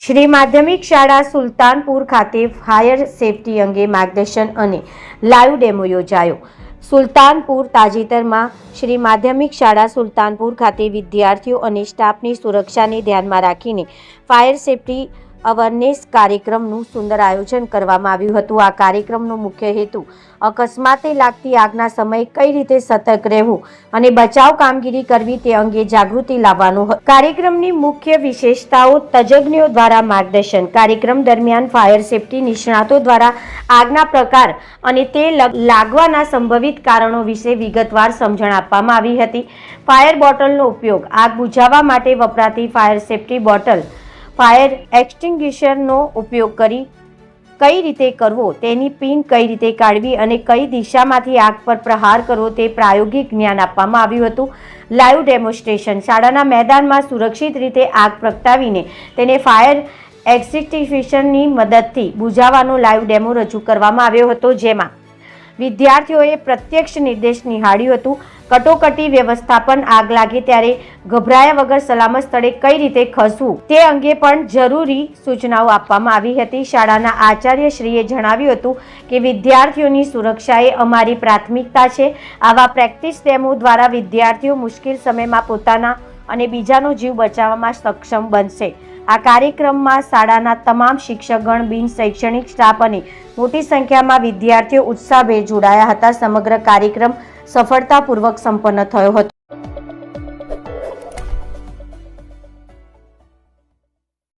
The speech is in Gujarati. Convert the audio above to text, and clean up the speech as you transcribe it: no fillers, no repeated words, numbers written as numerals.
શ્રી માધ્યમિક શાળા સુલતાનપુર ખાતે ફાયર સેફટી અંગે માર્ગદર્શન અને લાઈવ ડેમો યોજાયો। સુલતાનપુર તાજેતરમાં શ્રી માધ્યમિક શાળા સુલતાનપુર ખાતે વિદ્યાર્થીઓ અને સ્ટાફની સુરક્ષાને ધ્યાનમાં રાખીને ફાયર સેફટી અવેરનેસ કાર્યક્રમનું સુંદર આયોજન કરવામાં આવ્યું હતું। આ કાર્યક્રમનો મુખ્ય હેતુ અકસ્માતે લાગતી આગના સમયે કઈ રીતે સતર્ક રહેવું અને બચાવ કામગીરી કરવી તે અંગે જાગૃતિ લાવવાનો હતો। કાર્યક્રમની મુખ્ય વિશેષતાઓ તજજ્ઞો દ્વારા માર્ગદર્શન। કાર્યક્રમ દરમિયાન ફાયર સેફટી નિષ્ણાતો દ્વારા આગના પ્રકાર અને તે લાગવાના સંભવિત કારણો વિશે વિગતવાર સમજણ આપવામાં આવી હતી। ફાયર બોટલનો ઉપયોગ। આગ બુઝાવવા માટે વપરાતી ફાયર સેફટી બોટલ ફાયર એક્સટિંગ્વિશરનો ઉપયોગ કરી કઈ રીતે કરવો, તેની પિન કઈ રીતે કાઢવી અને કઈ દિશામાંથી આગ પર પ્રહાર કરવો તે પ્રાયોગિક જ્ઞાન આપવામાં આવ્યું હતું। Live demonstration. શાળાના મેદાનમાં સુરક્ષિત રીતે આગ પ્રગટાવીને તેને ફાયર એક્સટિંગ્વિશરની મદદથી બુઝાવવાનો લાઈવ ડેમો રજૂ કરવામાં આવ્યો હતો, જેમાં વિદ્યાર્થીઓએ પ્રત્યક્ષ નિર્દેશ નિહાળ્યું હતું। કટોકટી વ્યવસ્થાપન। આગ લાગે ત્યારે ગભરાયા વગર સલામત સ્થળે કઈ રીતે ખસવું તે અંગે પણ જરૂરી સૂચનાઓ આપવામાં આવી હતી। શાળાના આચાર્યશ્રીએ જણાવ્યું હતું કે વિદ્યાર્થીઓની સુરક્ષા એ અમારી પ્રાથમિકતા છે। આવા પ્રેક્ટિસ ડેમો દ્વારા વિદ્યાર્થીઓ મુશ્કેલ સમયમાં પોતાના અને બીજાનો જીવ બચાવવામાં સક્ષમ બનશે। આ કાર્યક્રમમાં શાળાના તમામ શિક્ષકગણ, બિન શૈક્ષણિક સ્ટાફ અને મોટી સંખ્યામાં વિદ્યાર્થીઓ ઉત્સાહભેર જોડાયા હતા। સમગ્ર કાર્યક્રમ સફળતાપૂર્વક સંપન્ન થયો હતો।